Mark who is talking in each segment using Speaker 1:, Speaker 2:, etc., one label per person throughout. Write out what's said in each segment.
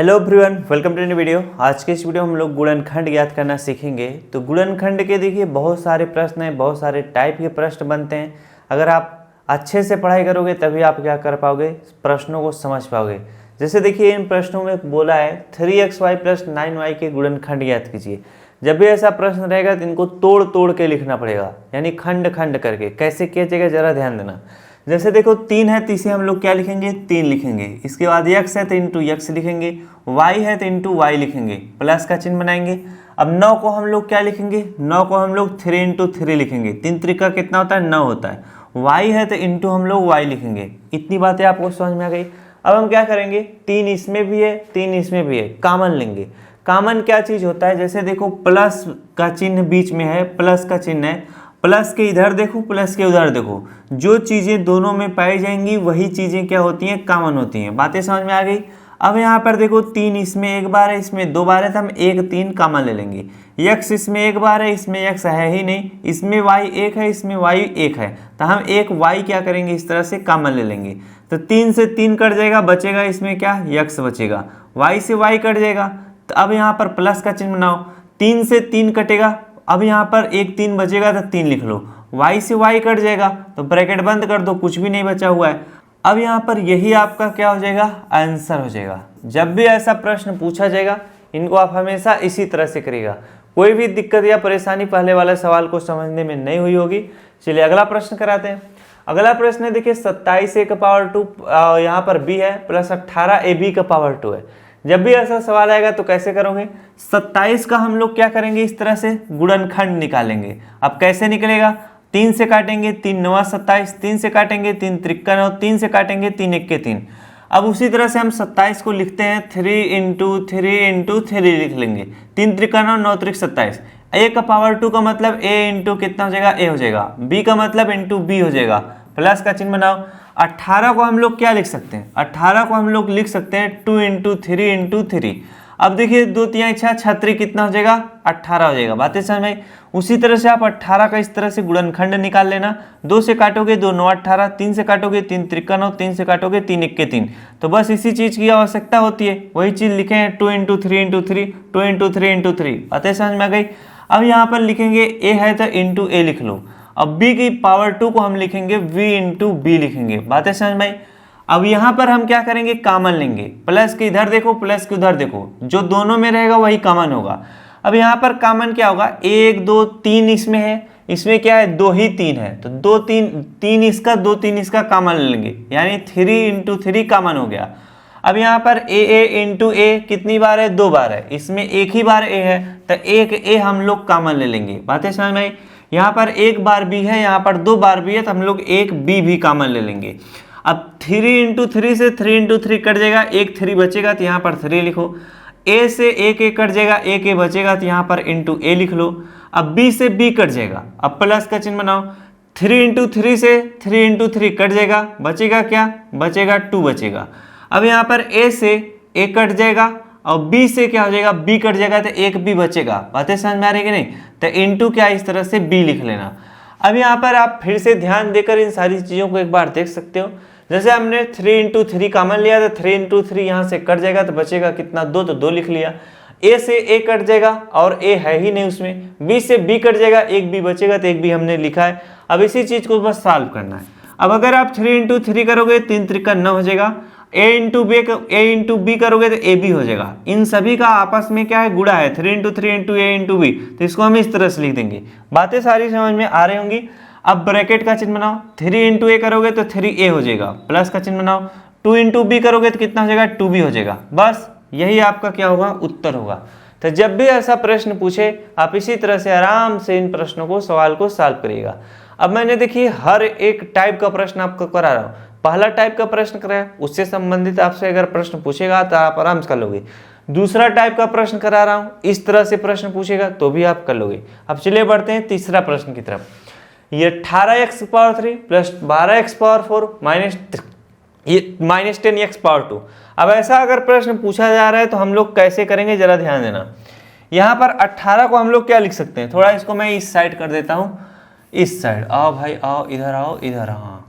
Speaker 1: Hello everyone, welcome to new video. आज के इस वीडियो में हम लोग गुणनखंड ज्ञात करना सीखेंगे। तो गुणनखंड के देखिए बहुत सारे प्रश्न हैं, बहुत सारे टाइप के प्रश्न बनते हैं। अगर आप अच्छे से पढ़ाई करोगे तभी आप क्या कर पाओगे, प्रश्नों को समझ पाओगे। जैसे देखिए इन प्रश्नों में बोला है 3xy + 9y के गुणनखंड ज्ञात कीजिए। जब भी ऐसा प्रश्न रहेगा तो इनको तोड़ तोड़ के लिखना पड़ेगा, यानी खंड खंड करके। कैसे किया जाएगा जरा ध्यान देना। जैसे देखो 3 है तो इसे हम लोग क्या लिखेंगे, 3 लिखेंगे। इसके बाद x है तो इंटू x लिखेंगे, y है तो इंटू y लिखेंगे, प्लस का चिन्ह बनाएंगे। अब 9 को हम लोग क्या लिखेंगे, 9 को हम लोग 3 इंटू 3 लिखेंगे। 3 त्रिका कितना होता है, 9 होता है। y है तो इंटू हम लोग y लिखेंगे। इतनी बातें आपको समझ में आ गई। अब हम क्या करेंगे, 3 इसमें भी है 3 इसमें भी है, कॉमन लेंगे। कॉमन क्या चीज़ होता है, जैसे देखो प्लस का चिन्ह बीच में है, प्लस का चिन्ह है, प्लस के इधर देखो प्लस के उधर देखो, जो चीज़ें दोनों में पाई जाएंगी वही चीज़ें क्या होती हैं, कॉमन होती हैं। बातें समझ में आ गई। अब यहाँ पर देखो 3 इसमें एक बार है, इसमें 2 बार है, तो हम 1 3 कॉमन ले लेंगे। x इसमें एक बार है, इसमें x है ही नहीं, इसमें y 1 है, इसमें y 1 है, तो हम एक y क्या करेंगे, इस तरह से कॉमन ले लेंगे। तो 3 से 3 कट जाएगा, बचेगा इसमें क्या, x बचेगा। y से y कट जाएगा, तो अब यहाँ पर प्लस का चिन्ह बनाओ। 3 से 3 कटेगा, अब यहाँ पर 1 3 बचेगा तो 3 लिख लो। y से y कट जाएगा तो ब्रैकेट बंद कर दो, कुछ भी नहीं बचा हुआ है। अब यहाँ पर यही आपका क्या हो जाएगा, आंसर हो जाएगा। जब भी ऐसा प्रश्न पूछा जाएगा इनको आप हमेशा इसी तरह से करिएगा। कोई भी दिक्कत या परेशानी पहले वाले सवाल को समझने में नहीं हुई होगी। चलिए अगला प्रश्न कराते हैं। अगला प्रश्न है देखिए 27a⁴ यहाँ पर b है प्लस 18ab⁴ है। जब भी ऐसा सवाल आएगा तो कैसे करोगे, 27 का हम लोग क्या करेंगे, इस तरह से गुणनखंड निकालेंगे। अब कैसे निकलेगा, 3 से काटेंगे, 3 9 27, 3 से काटेंगे 3 त्रिका 9, 3 से काटेंगे 3 1 3। अब उसी तरह से हम 27 को लिखते हैं 3 इंटू 3 लिख लेंगे। 3 त्रिका 9, 9 त्रिक 27। a⁴ का मतलब a इंटू कितना हो जाएगा, a हो जाएगा। b का मतलब इंटू b हो जाएगा, प्लस का चिन्ह बनाओ। 18 को हम लोग क्या लिख सकते हैं, 18 को हम लोग लिख सकते हैं 2 इंटू 3। अब देखिए 2 3 6 छत्री कितना हो जाएगा, 18 हो जाएगा। बातें समझ में। उसी तरह से आप 18 का इस तरह से गुणनखंड निकाल लेना। 2 से काटोगे 2 9 18, 3 से काटोगे 3 त्रिका 9, 3 से काटोगे 3 1 3। तो बस इसी चीज़ की आवश्यकता होती है, वही चीज़ लिखे हैं 2 इंटू 3, 2 इंटू 3। बातें समझ में आ गई। अब यहाँ पर लिखेंगे a है तो इंटू a लिख लो। अब b की पावर 2 को हम लिखेंगे v इंटू b लिखेंगे। बातें समझ में आई। अब यहाँ पर हम क्या करेंगे, कॉमन लेंगे। प्लस के इधर देखो प्लस के उधर देखो, जो दोनों में रहेगा वही कॉमन होगा। अब यहाँ पर कॉमन क्या होगा, 1 2 3 इसमें है, इसमें क्या है 2 ही 3 है, तो 2 3 इसका 2 3 इसका कॉमन ले लेंगे, यानी 3 इंटू 3 कॉमन हो गया। अब यहाँ पर a इंटू a कितनी बार है, 2 बार है, इसमें एक ही बार a है, तो एक a हम लोग कॉमन ले लेंगे। बातें समझ में आई। यहाँ पर एक बार b है, यहाँ पर 2 बार b है, तो हम लोग एक b भी कॉमन ले लेंगे। अब 3 इंटू 3 से 3 इंटू 3 कट जाएगा, एक 3 बचेगा तो यहाँ पर 3 लिखो। a से एक कट जाएगा, एक a बचेगा तो यहाँ पर इंटू a लिख लो। अब b से b कट जाएगा, अब प्लस का चिन्ह बनाओ। 3 इंटू 3 से 3 इंटू 3 कट जाएगा, बचेगा क्या, बचेगा 2 बचेगा। अब यहाँ पर a से a कट जाएगा और b से क्या हो जाएगा, b कट जाएगा तो एक b बचेगा। बातें समझ में आ रही कि नहीं। तो इंटू क्या, इस तरह से b लिख लेना। अब यहाँ पर आप फिर से ध्यान देकर इन सारी चीज़ों को एक बार देख सकते हो। जैसे हमने 3 इंटू 3 कॉमन लिया तो 3 इंटू 3 यहाँ से कट जाएगा, तो बचेगा कितना, 2, तो 2 लिख लिया। a से a कट जाएगा और a है ही नहीं उसमें। b से b कट जाएगा, एक b बचेगा, तो एक b हमने लिखा है। अब इसी चीज़ को बस सॉल्व करना है। अब अगर आप 3 इंटू 3 करोगे 3 त्रिका 9 हो जाएगा, a इंटू b करोगे तो a b हो जाएगा। इन सभी का आपस में क्या है, गुणा है, 3 into 3 into a into b, तो इसको हम इस तरह से लिख देंगे। बातें सारी समझ में आ रही होंगी। अब ब्रैकेट का चिन्ह बनाओ, 3 इंटू a करोगे तो 3a हो जाएगा, प्लस का चिन्ह बनाओ। 2 इंटू b करोगे तो कितना हो जाएगा, 2b हो जाएगा। बस यही आपका क्या होगा, उत्तर होगा। तो जब भी ऐसा प्रश्न पूछे आप इसी तरह से आराम से इन प्रश्नों को, सवाल को सॉल्व करिएगा। अब मैंने देखिए हर एक टाइप का प्रश्न आपको करा रहा हूँ। पहला टाइप का प्रश्न कराया, उससे संबंधित आपसे अगर प्रश्न पूछेगा तो आप आराम से कर लोगे। दूसरा टाइप का प्रश्न करा रहा हूँ, इस तरह से प्रश्न पूछेगा तो भी आप कर लोगे। अब चलिए बढ़ते हैं तीसरा प्रश्न की तरफ। ये 18x⁴ plus 12x⁴ minus 10x⁴। अब ऐसा अगर प्रश्न पूछा जा रहा है तो हम लोग कैसे करेंगे, जरा ध्यान देना। यहाँ पर 18 को हम लोग क्या लिख सकते हैं, थोड़ा इसको मैं इस साइड कर देता हूँ, इस साइड आओ भाई, आओ इधर आओ, इधर आओ।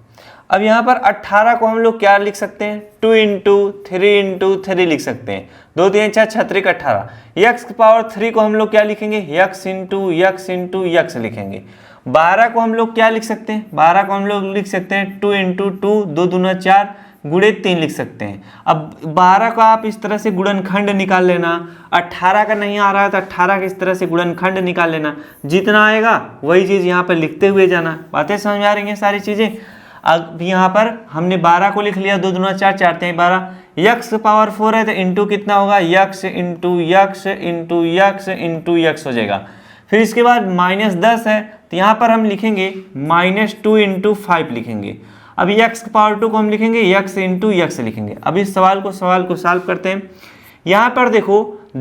Speaker 1: अब यहाँ पर 18 को हम लोग क्या लिख सकते हैं, 2 इंटू 3 लिख सकते हैं। 2 3 6 36 18। यक्स की पावर 3 को हम लोग क्या लिखेंगे, यक्स इंटू यक्स लिखेंगे। 12 को हम लोग क्या लिख सकते हैं, 12 को हम लोग लिख सकते हैं 2 इंटू 2 2 दूना 4 गुणे 3 लिख सकते हैं। अब 12 का आप इस तरह से गुणनखंड निकाल लेना, 18 का नहीं आ रहा है तो 18 का इस तरह से गुणनखंड निकाल लेना, जितना आएगा वही चीज़ यहाँ पर लिखते हुए जाना। बातें समझ में आ रही हैं सारी चीज़ें। अब यहाँ पर हमने 12 को लिख लिया, 2 दूना 4 4 3 12। यक्स पावर 4 है तो इंटू कितना होगा, यक्स इंटू यक्स हो जाएगा। फिर इसके बाद -10 है तो यहाँ पर हम लिखेंगे -2 इंटू 5 लिखेंगे। अब यक्स पावर 2 को हम लिखेंगे यक्स इंटू यक्स लिखेंगे। अब इस सवाल को सॉल्व करते हैं। यहाँ पर देखो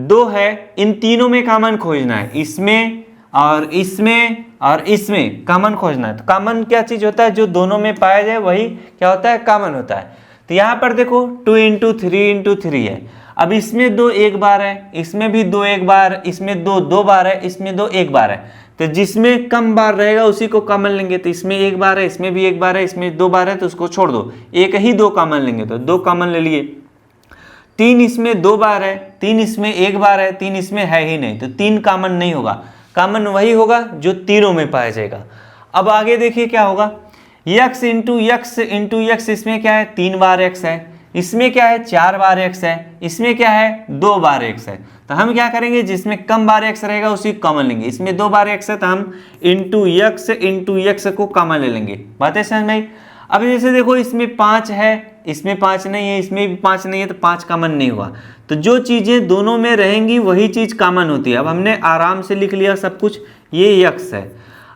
Speaker 1: 2 है, इन तीनों में कॉमन खोजना है, इसमें और इसमें और इसमें कॉमन खोजना है। तो कॉमन क्या चीज़ होता है, जो दोनों में पाया जाए वही क्या होता है, कॉमन होता है। तो यहाँ पर देखो 2 इंटू 3 है। अब इसमें 2 एक बार है, इसमें भी 2 एक बार, इसमें 2 2 बार है, इसमें 2 एक बार है। तो जिसमें कम बार रहेगा उसी को कॉमन लेंगे। तो इसमें 1 बार है, इसमें भी 1 बार है, इसमें 2 बार है, तो उसको छोड़ दो, एक ही 2 कॉमन लेंगे। तो 2 कॉमन ले लिए। 3 इसमें 2 बार है, 3 इसमें 1 बार है, 3 इसमें है ही नहीं, तो 3 कॉमन नहीं होगा। कॉमन वही होगा जो तीनों में पाया जाएगा। अब आगे देखिए क्या होगा, यक्स इंटू यक्स इसमें क्या है, 3 बार एक्स है, इसमें क्या है 4 बार एक्स है, इसमें क्या है 2 बार एक्स है। तो हम क्या करेंगे, जिसमें कम बार एक्स रहेगा उसी कॉमन लेंगे। इसमें 2 बार एक्स है तो हम इंटू यक्स को कॉमन ले लेंगे। बातें समझ में आई। अब जैसे देखो इसमें 5 है, इसमें 5 नहीं है, इसमें भी 5 नहीं है, तो 5 कॉमन नहीं हुआ। तो जो चीज़ें दोनों में रहेंगी वही चीज़ कॉमन होती है। अब हमने आराम से लिख लिया सब कुछ, ये यक्स है।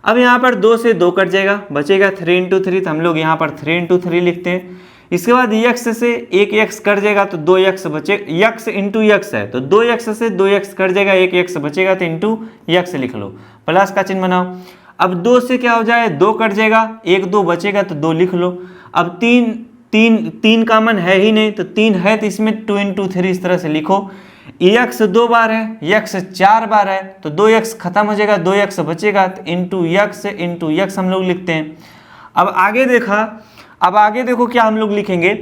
Speaker 1: अब यहाँ पर 2 से 2 कट जाएगा, बचेगा 3 इंटू 3, तो हम लोग यहाँ पर 3 इंटू 3 लिखते हैं। इसके बाद यक्स से 1 यक्स कट जाएगा तो 2 यक्स बचे, यक्स इंटू यक्स है तो 2 यक्स से 2 यक्स कट जाएगा, 1 यक्स बचेगा तो इंटू यक्स लिख लो, प्लस का चिन्ह बनाओ। अब 2 से क्या हो जाए, 2 कट जाएगा, 1 2 बचेगा तो 2 लिख लो। अब 3 कॉमन है ही नहीं, तो 3 है तो इसमें 2 इंटू 3 इस तरह से लिखो। यक्स 2 बार है, यक्स 4 बार है, तो 2 यक्स खत्म हो जाएगा, 2 यक्स बचेगा तो इंटू यक्स हम लोग लिखते हैं। अब आगे देखो क्या हम लोग लिखेंगे,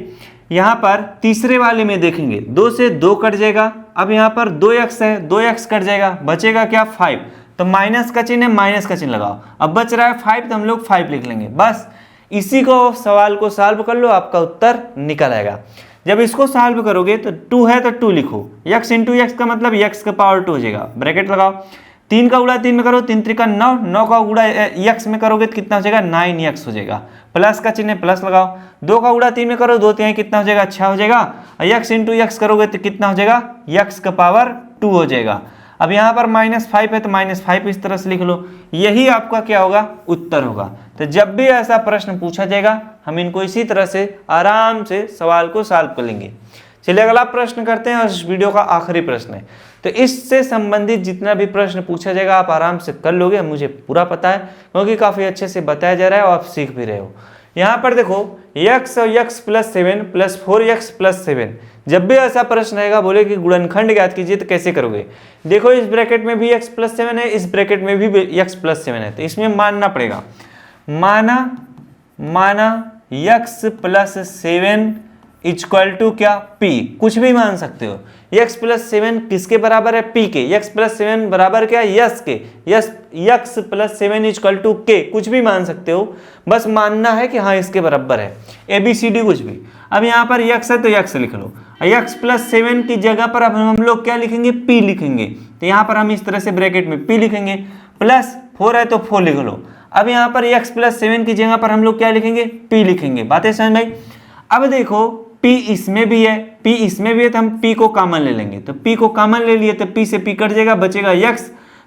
Speaker 1: यहाँ पर तीसरे वाले में देखेंगे 2 से 2 कट जाएगा। अब यहाँ पर 2 यक्स है, 2 यक्स कट जाएगा, बचेगा क्या 5, तो माइनस का चिन्ह है, माइनस का चिन्ह लगाओ। अब बच रहा है 5 तो हम लोग 5 लिख लेंगे। बस इसी को सवाल को सॉल्व कर लो, आपका उत्तर निकल आएगा। जब इसको सॉल्व करोगे तो 2 है तो 2 लिखो, यक्स इंटू यक्स का मतलब यक्स का पावर 2 हो जाएगा, ब्रैकेट लगाओ। 3 का गुणा 3 में करो, 3 3 का 9, 9 का गुणा यक्स में करोगे तो कितना हो जाएगा 9 यक्स हो जाएगा, प्लस का चिन्ह प्लस लगाओ। 2 का गुणा 3 में करो, 2 3 कितना हो जाएगा 6 हो जाएगा, यक्स इंटू यक्स करोगे तो कितना हो जाएगा यक्स का पावर 2 हो जाएगा। अब यहाँ पर -5 है तो -5 इस तरह से लिख लो, यही आपका क्या होगा उत्तर होगा। तो जब भी ऐसा प्रश्न पूछा जाएगा हम इनको इसी तरह से आराम से सवाल को सॉल्व कर लेंगे। चलिए अगला प्रश्न करते हैं और इस वीडियो का आखिरी प्रश्न है। तो इससे संबंधित जितना भी प्रश्न पूछा जाएगा आप आराम से कर लोगे, मुझे पूरा पता है क्योंकि काफ़ी अच्छे से बताया जा रहा है और आप सीख भी रहे हो। यहाँ पर देखो यक्स और x plus 7 plus 4x plus 7, जब भी ऐसा प्रश्न रहेगा बोले कि गुणनखंड ज्ञात कीजिए तो कैसे करोगे। देखो इस ब्रैकेट में भी x प्लस 7 है, इस ब्रैकेट में भी x प्लस 7 है, तो इसमें मानना पड़ेगा, माना x प्लस 7 इक्वल टू क्या p, कुछ भी मान सकते हो। x प्लस 7 किसके बराबर है, p के। x प्लस 7 बराबर क्या है, यस के। x प्लस 7 इक्वल टू k, कुछ भी मान सकते हो, बस मानना है कि हाँ इसके बराबर है, ABCD कुछ भी। अब यहाँ पर x है तो x लिख लो, x प्लस 7 की जगह पर अब हम लोग क्या लिखेंगे, p लिखेंगे। तो यहाँ पर हम इस तरह से ब्रैकेट में p लिखेंगे, प्लस 4 है तो 4 लिख लो। अब यहाँ पर x प्लस 7 की जगह पर हम लोग क्या लिखेंगे, p लिखेंगे। बातें समझ में आई। अब देखो p इसमें भी है, p इसमें भी है, तो हम p को कॉमन ले लेंगे। तो p को कॉमन ले लिए तो p से p कट जाएगा, बचेगा x,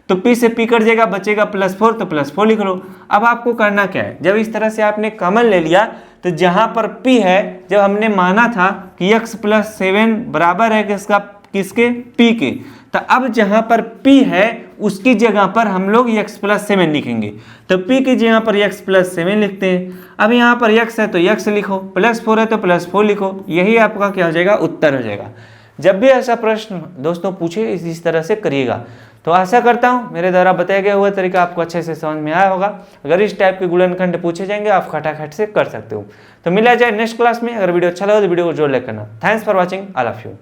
Speaker 1: तो p से p कट जाएगा, बचेगा +4, तो +4 लिख लो। अब आपको करना क्या है, जब इस तरह से आपने कॉमन ले लिया तो जहां पर p है, जब हमने माना था कि x प्लस 7 बराबर है किसके, p के, तो अब जहां पर p है उसकी जगह पर हम लोग x प्लस 7 लिखेंगे। तो p की जगह पर x प्लस 7 लिखते हैं। अब यहाँ पर x है तो x लिखो, +4 है तो +4 लिखो, यही आपका क्या हो जाएगा उत्तर हो जाएगा। जब भी ऐसा प्रश्न दोस्तों पूछे इस तरह से करिएगा। तो आशा करता हूँ मेरे द्वारा बताया गया हुआ तरीका आपको अच्छे से समझ में आया होगा। अगर इस टाइप के गुणनखंड पूछे जाएंगे आप खटाखट से कर सकते हो। तो मिला जाए नेक्स्ट क्लास में। अगर वीडियो अच्छा लगा तो वीडियो को जोर ले करना। Thanks for watching, I love you.